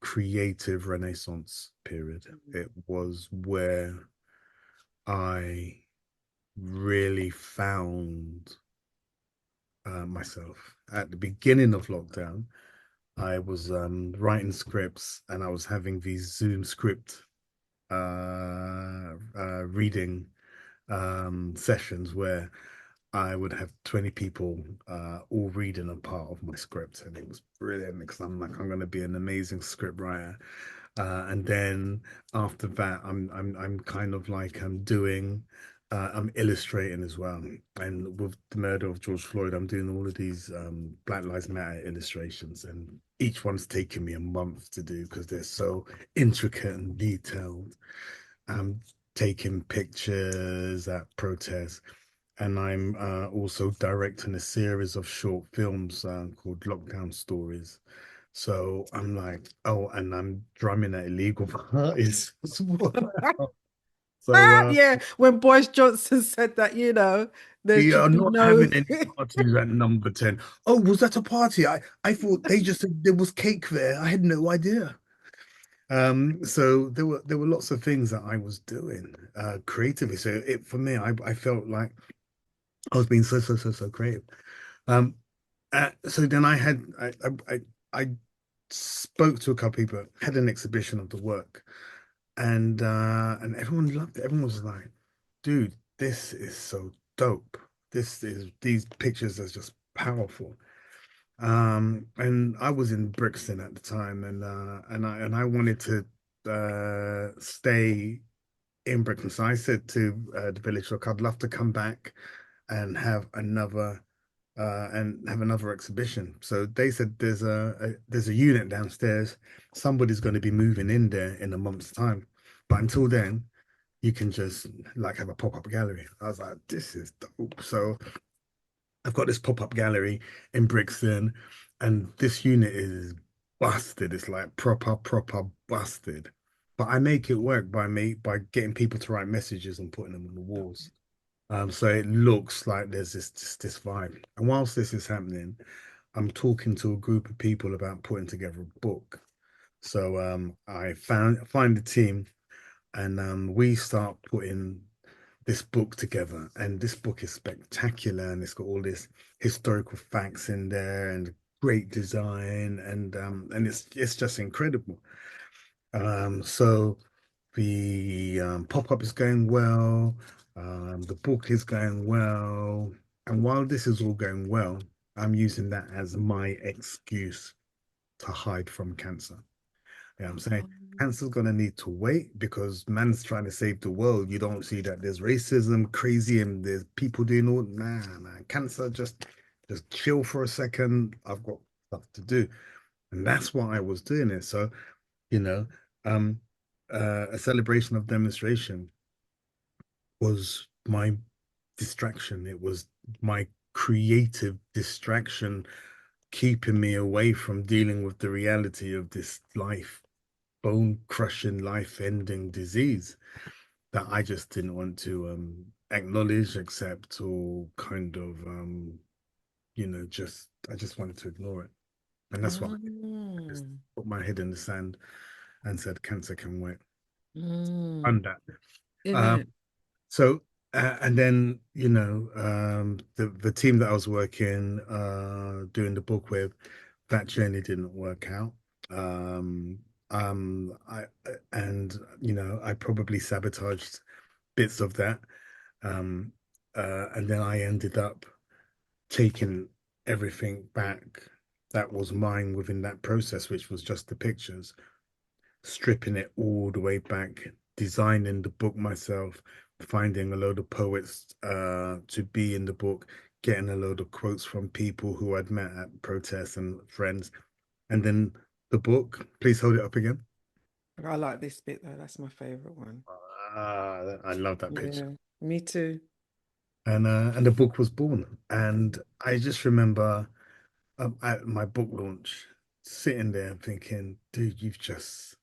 creative renaissance period. It was where I really found myself. At the beginning of lockdown, I was writing scripts and I was having these Zoom script reading sessions where I would have 20 people all reading a part of my script, and it was brilliant because I'm like, I'm going to be an amazing script writer. And then after that, I'm kind of like I'm doing I'm illustrating as well. And with the murder of George Floyd, I'm doing all of these Black Lives Matter illustrations, and each one's taken me a month to do because they're so intricate and detailed. I'm taking pictures at protests, and I'm also directing a series of short films called Lockdown Stories. So I'm like, oh, and I'm drumming at illegal parties as well. So Yeah, when Boris Johnson said that, there we are should be not no. having any parties at number 10. Oh, was that a party? I thought they just said there was cake there. I had no idea. So there were lots of things that I was doing creatively. So it for me, I felt like I was being so creative. Um, so then I spoke to a couple of people, had an exhibition of the work, and everyone loved it. Everyone was like, "Dude, this is so dope. These pictures are just powerful." And I was in Brixton at the time, and I wanted to stay in Brixton. So I said to the village, "Look, I'd love to come back and have another exhibition." So they said there's a unit downstairs. Somebody's going to be moving in there in a month's time, but until then, you can just like have a pop-up gallery. I was like, this is dope. So I've got this pop-up gallery in Brixton, and this unit is busted. It's like proper busted. But I make it work by getting people to write messages and putting them on the walls. So it looks like there's this vibe. And whilst this is happening, I'm talking to a group of people about putting together a book. So I find the team, and we start putting this book together. And this book is spectacular, and it's got all this historical facts in there and great design, and it's just incredible. So the pop-up is going well, the book is going well, and while this is all going well, I'm using that as my excuse to hide from cancer. Yeah, I'm saying cancer's gonna need to wait because man's trying to save the world. You don't see that there's racism, crazy, and there's people doing all nah. Cancer, just chill for a second. I've got stuff to do, and that's why I was doing it. So you know, um, a celebration of demonstration was my distraction. It was my creative distraction, keeping me away from dealing with the reality of this bone-crushing, life-ending disease that I just didn't want to acknowledge, accept, or kind of, just I just wanted to ignore it. And that's why I just Mm, put my head in the sand and said, cancer can wait. mm, And that. in Um, it. so, and then, the team that I was working, doing the book with, that journey didn't work out. Um, I and I probably sabotaged bits of that. Um, and then I ended up taking everything back that was mine within that process, which was just the pictures, stripping it all the way back, designing the book myself, finding a load of poets to be in the book, getting a load of quotes from people who I'd met at protests and friends. And then the book, please hold it up again. I like this bit though. That's my favorite one. I love that picture. Yeah, me too. And the book was born. And I just remember at my book launch, sitting there thinking, dude, you've just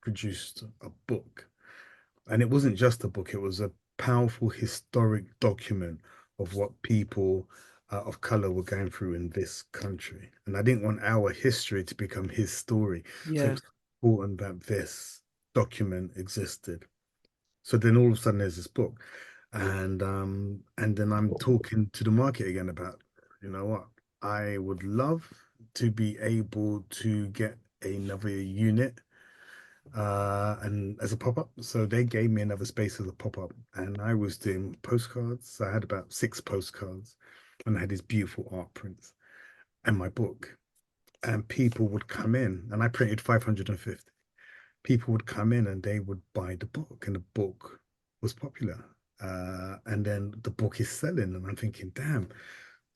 produced a book. And it wasn't just a book, it was a powerful historic document of what people of color were going through in this country. And I didn't want our history to become his story. So it Yeah. was important that this document existed. So then all of a sudden there's this book. And then I'm talking to the market again about, you know what, I would love to be able to get another unit and as a pop-up. So they gave me another space as a pop-up, and I was doing postcards. So I had about 6 postcards, and I had these beautiful art prints and my book. And people would come in, and I printed 550. People would come in and they would buy the book, and the book was popular. And then the book is selling, and I'm thinking, damn,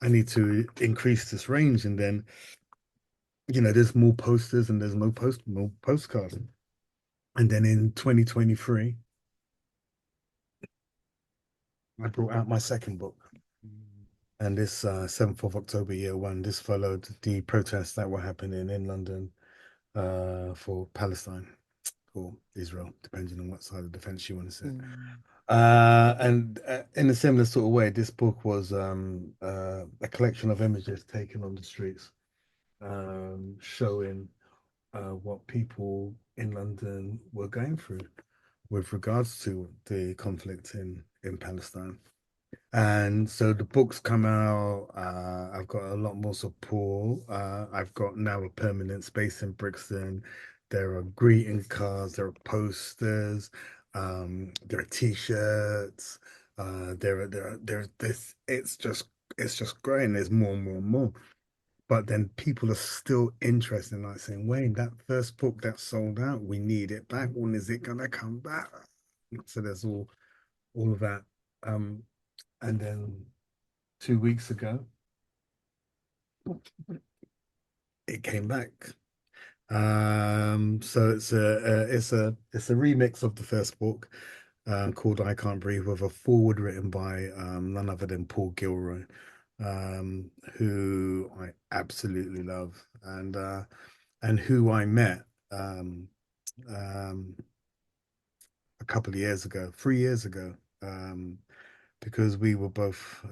I need to increase this range. And then, there's more posters and there's more postcards. And then in 2023, I brought out my second book. And this 7th of October, year one, this followed the protests that were happening in London for Palestine or Israel, depending on what side of the fence you want to sit. And in a similar sort of way, this book was a collection of images taken on the streets, showing what people in London were going through with regards to the conflict in Palestine. And so the book's come out. I've got a lot more support. I've got now a permanent space in Brixton. There are greeting cards, there are posters, there are t-shirts, there's this, it's just growing. There's more and more and more. But then people are still interested in like saying, Wayne, that first book that sold out, we need it back. When is it gonna come back? So there's all of that. Um, and then 2 weeks ago, it came back. So it's a remix of the first book, called I Can't Breathe, with a forward written by none other than Paul Gilroy, who I absolutely love, and who I met um, a couple of years ago, 3 years ago, because we were both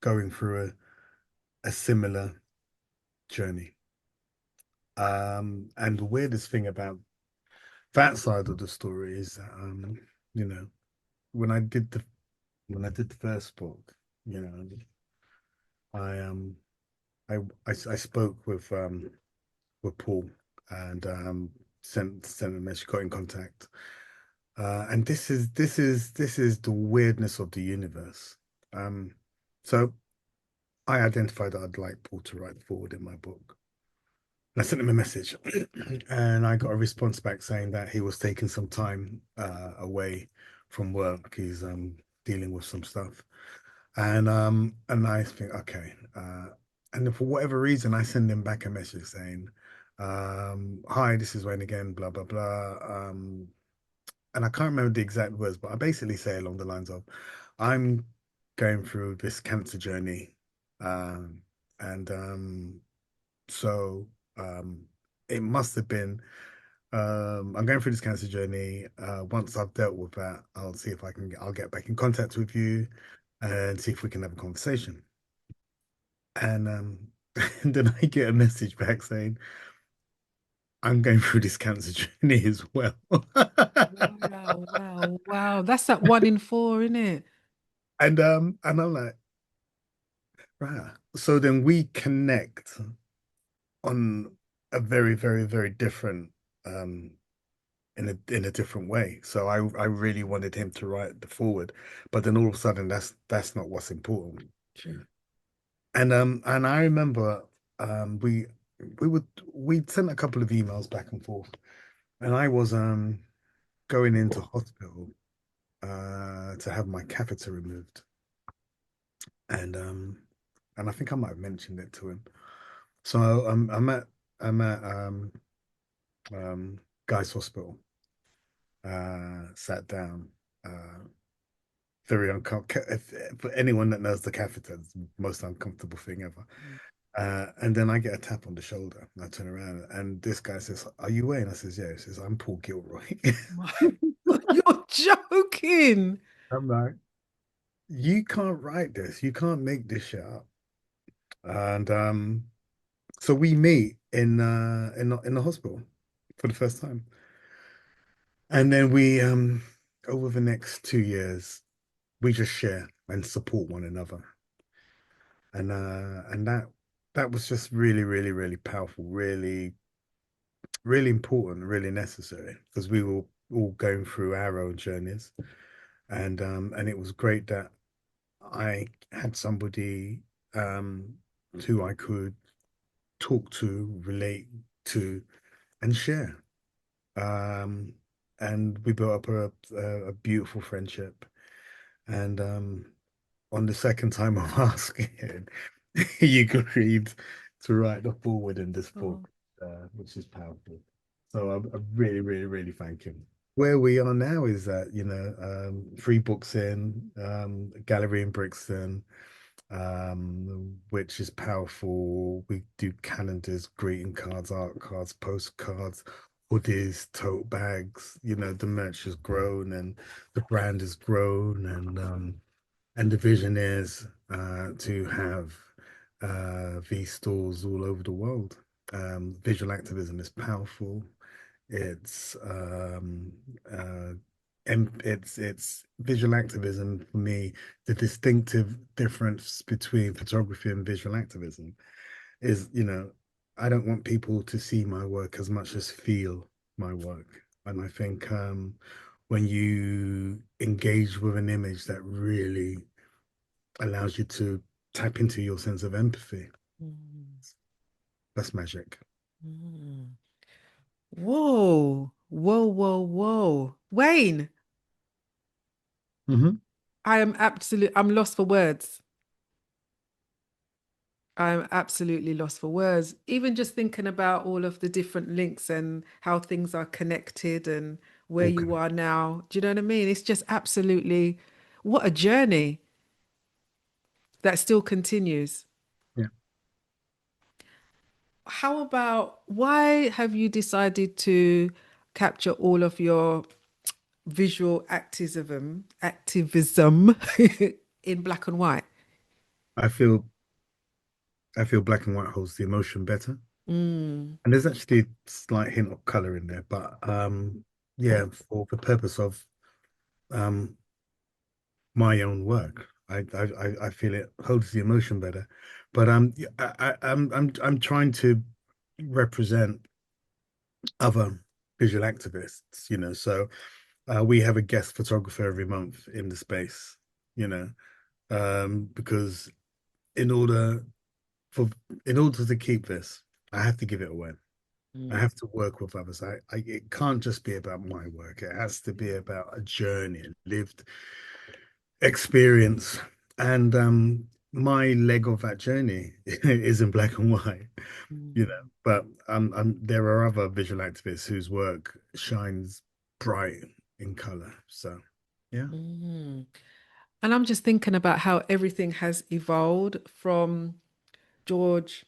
going through a similar journey. And the weirdest thing about that side of the story is that, you know, when I did the first book, you know, I I spoke with Paul, and sent a message, got in contact. And this is the weirdness of the universe. Um, so I identified that I'd like Paul to write forward in my book. I sent him a message, and I got a response back saying that he was taking some time away from work. He's dealing with some stuff, and I think, okay, and then for whatever reason, I send him back a message saying, "Hi, this is Wayne again, blah blah blah." And I can't remember the exact words, but I basically say along the lines of, "I'm going through this cancer journey, um, and so um, it must have been. I'm going through this cancer journey. Once I've dealt with that, I'll see if I'll get back in contact with you and see if we can have a conversation." And and then I get a message back saying, "I'm going through this cancer journey as well." Wow, wow, wow. That's that 1 in 4, isn't it? And I'm like, right. So then we connect on a very, very, very different um in a different way. So I really wanted him to write the forward, but then all of a sudden that's not what's important. True. And I remember we would we sent a couple of emails back and forth, and I was going into hospital to have my catheter removed, and um and I think I might have mentioned it to him. So I'm at um Guy's Hospital, sat down, very uncomfortable. For anyone that knows the catheter, it's the most uncomfortable thing ever. And then I get a tap on the shoulder, and I turn around, and this guy says, "Are you Wayne?" I says, "Yeah." He says, "I'm Paul Gilroy." My, you're joking. I'm like, "You can't write this. You can't make this shit up." And so we meet in the hospital for the first time, and then we over the next 2 years, we just share and support one another, and that was just really, really, really powerful, really, really important, really necessary because we were all going through our own journeys, and it was great that I had somebody um who I could talk to, relate to, and share. Um, and we built up a beautiful friendship. And on the second time of asking, you agreed to write the forward in this Oh. book, which is powerful. So I really, really, really thank him. Where we are now is that, 3 books in, gallery in Brixton, which is powerful. We do calendars, greeting cards, art cards, postcards, hoodies, tote bags. The merch has grown and the brand has grown, and the vision is to have these stores all over the world. Visual activism is powerful. It's it's visual activism for me. The distinctive difference between photography and visual activism is, I don't want people to see my work as much as feel my work. And I think when you engage with an image that really allows you to tap into your sense of empathy, Mm. that's magic. Mm. Whoa, whoa, whoa, whoa. Wayne, Hmm. I'm lost for words. I'm absolutely lost for words. Even just thinking about all of the different links and how things are connected and where you Okay. are now. Do you know what I mean? It's just absolutely what a journey that still continues. Yeah. How about why have you decided to capture all of your visual activism in black and white? I feel I feel black and white holds the emotion better. Mm, And there's actually a slight hint of color in there, but yeah, for the purpose of um my own work, I feel it holds the emotion better. But yeah, I'm trying to represent other visual activists, so we have a guest photographer every month in the space, you know, because in order for in order to keep this, I have to give it away. I mm, have to work with others. It can't just be about my work. It has to be about a journey, lived experience, and my leg of that journey is in black and white, mm, But there are other visual activists whose work shines bright in color. So yeah, mm. And I'm just thinking about how everything has evolved from George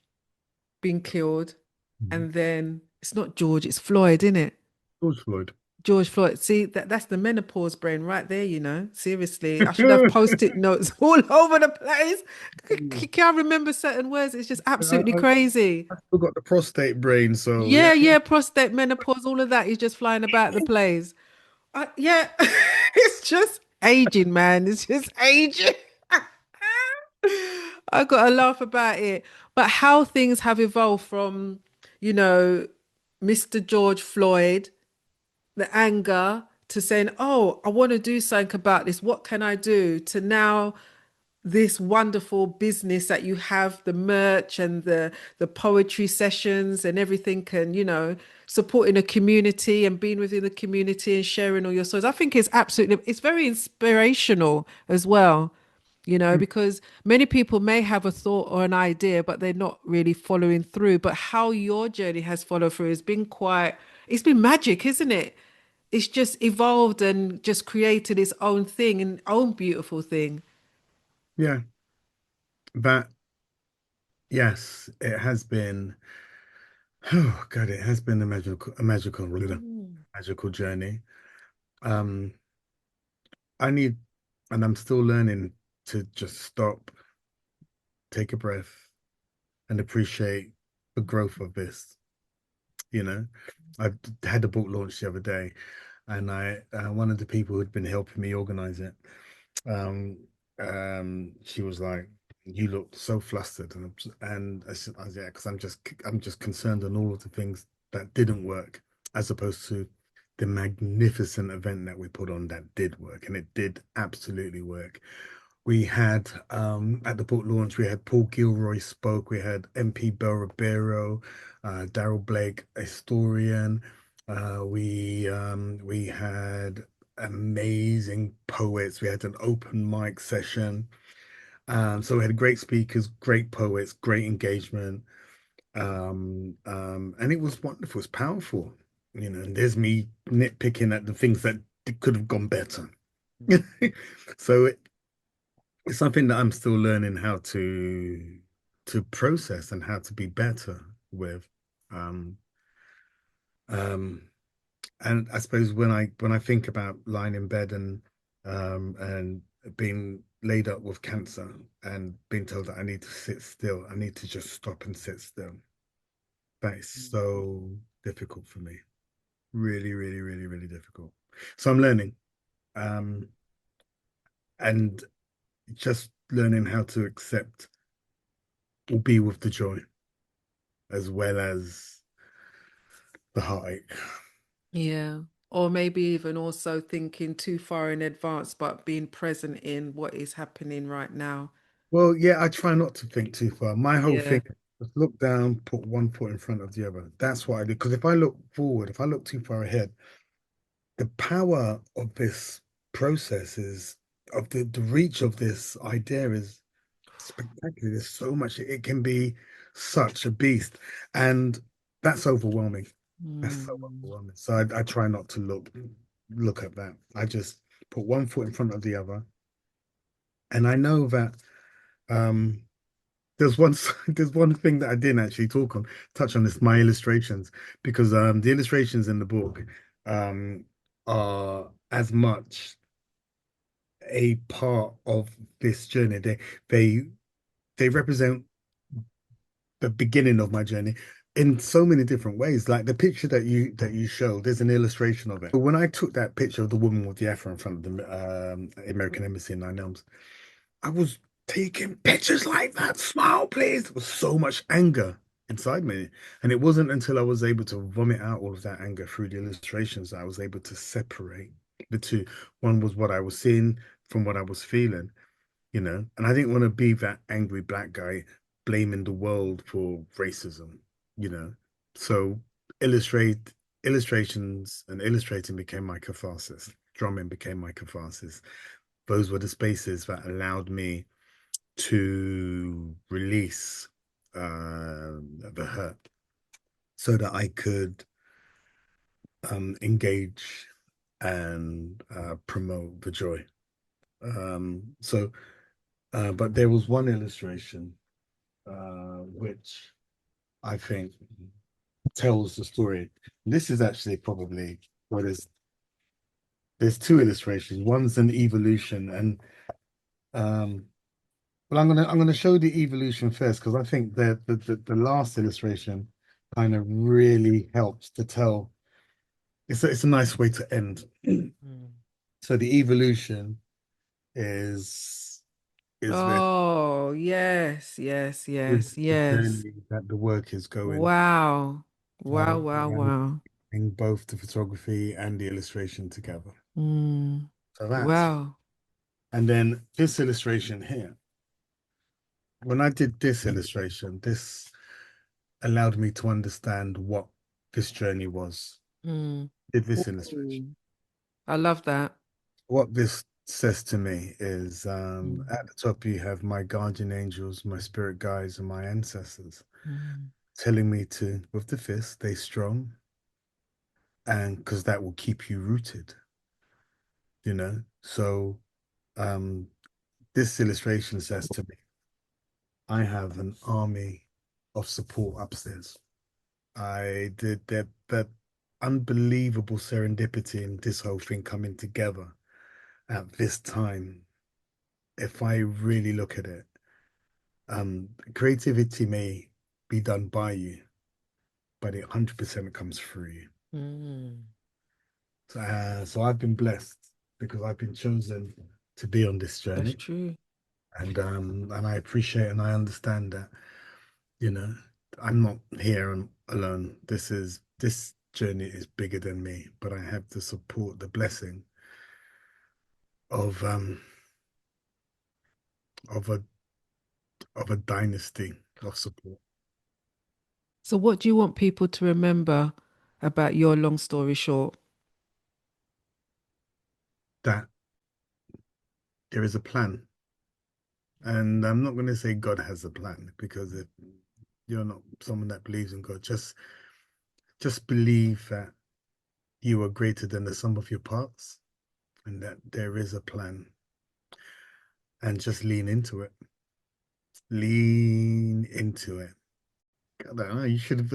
being killed, Mhm. and then it's not George, it's Floyd, isn't it? George Floyd. George Floyd. See, that's the menopause brain right there, Seriously, I should have post-it notes all over the place. Can't remember certain words. It's just absolutely I, crazy. I still got the prostate brain, so yeah. Yeah, yeah, prostate, menopause, all of that is just flying about the place. Yeah, it's just aging, man. It's just aging. I got to laugh about it. But how things have evolved from, you know, Mr. George Floyd, the anger, to saying, oh, I want to do something about this. What can I do? To now this wonderful business that you have, the merch and the poetry sessions and everything, and supporting a community and being within the community and sharing all your stories. I think it's very inspirational as well, because many people may have a thought or an idea, but they're not really following through. But how your journey has followed through has been it's been magic, isn't it? It's just evolved and just created its own thing and own beautiful thing. Yeah, that yes, it has been. Oh God, it has been Mm. magical journey. Um, I need, and I'm still learning to just stop, take a breath, and appreciate the growth of this. You know, I had a book launch the other day, and I one of the people who'd been helping me organize it, um, she was like, "You look so flustered," and I said, "Yeah, because I'm just concerned on all of the things that didn't work, as opposed to the magnificent event that we put on that did work, and it did absolutely work. We had at the book launch, we had Paul Gilroy spoke, we had MP Bell Ribeiro, Daryl Blake, a historian. We had amazing poets. We had an open mic session. So we had great speakers, great poets, great engagement. And it was wonderful, it's powerful, and there's me nitpicking at the things that could have gone better. So it's something that I'm still learning how to process and how to be better with. Um, um, and I suppose when I think about lying in bed and being laid up with cancer and being told that I need to sit still, I need to just stop and sit still. That is so difficult for me. Really, really, really, really difficult. So I'm learning. Um, and just learning how to accept or be with the joy as well as the heartache. Yeah. Or maybe even also thinking too far in advance, but being present in what is happening right now. Well, yeah, I try not to think too far. My whole Yeah. thing is look down, put one foot in front of the other. That's what I do. Because if I look forward, if I look too far ahead, the power of this process is of the reach of this idea is spectacular. There's so much, it can be such a beast. And that's overwhelming. That's so Mm. overwhelming. So I try not to look at that. I just put one foot in front of the other. And I know that um there's one there's one thing that I didn't actually touch on this, my illustrations, because the illustrations in the book um are as much a part of this journey. They they represent the beginning of my journey in so many different ways. Like the picture that you showed, there's an illustration of it. But when I took that picture of the woman with the afro in front of the American Embassy in Nine Elms, I was taking pictures like that. Smile, please. There was so much anger inside me. And it wasn't until I was able to vomit out all of that anger through the illustrations that I was able to separate the two. One was what I was seeing from what I was feeling, and I didn't want to be that angry black guy blaming the world for racism, you know. So illustrations and illustrating became my catharsis. Drumming became my catharsis. Those were the spaces that allowed me to release the hurt so that I could engage and promote the joy. So but there was one illustration which I think tells the story. This is actually probably what is there's two illustrations. One's an evolution, and um, well, I'm gonna show the evolution first because I think that the last illustration kind of really helps to tell. It's a nice way to end. Mm. So the evolution is very Oh, yes, yes, is yes, the yes. journey that the work is going. Wow. Wow, So wow, I'm wow. in both the photography and the illustration together. Mm. So that's, Wow. and then this illustration here, when I did this illustration, this allowed me to understand what this journey was. Mm. Did this illustration. Ooh, I love that. What this says to me is Mm. at the top, you have my guardian angels, my spirit guides, and my ancestors Mm. telling me to, with the fist, stay strong, and because that will keep you rooted. So um, this illustration says to me, I have an army of support upstairs. I did that unbelievable serendipity in this whole thing coming together at this time. If I really look at it, creativity may be done by you, but it 100% comes through you. Mm. So I've been blessed because I've been chosen to be on this That's journey, true. and I appreciate and I understand that, you know. I'm not here alone. This journey is bigger than me, but I have the support, the blessing of of a of a dynasty of support. So, what do you want people to remember about your long story short? That there is a plan. And I'm not going to say God has a plan, because if you're not someone that believes in God, just believe that you are greater than the sum of your parts, and that there is a plan, and just lean into it. Lean into it. I don't know, you should have.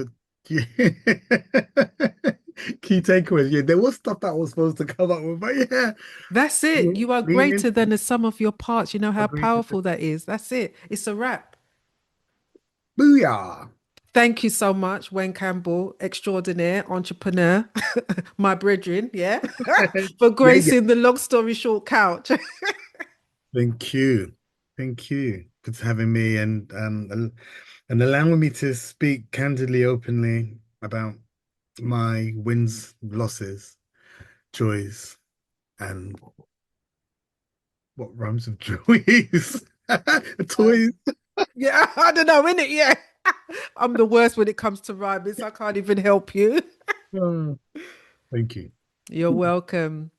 Key takeaways. Yeah, there was stuff that I was supposed to come up with, but yeah, That's it. You are lean greater into than it. the sum of your parts. You know how Agree to powerful that is. That's it. It's a wrap. booyah. Thank you so much, Wayne Campbell, extraordinaire entrepreneur, my brethren, yeah, for Yeah, yeah. gracing the long story short couch. Thank you. Thank you for having me, and allowing me to speak candidly, openly about my wins, losses, joys, and what rhymes with joys? Toys. Yeah, I don't know, innit? Yeah. I'm the worst when it comes to rhyming, so I can't even help you. Oh, thank you. You're welcome.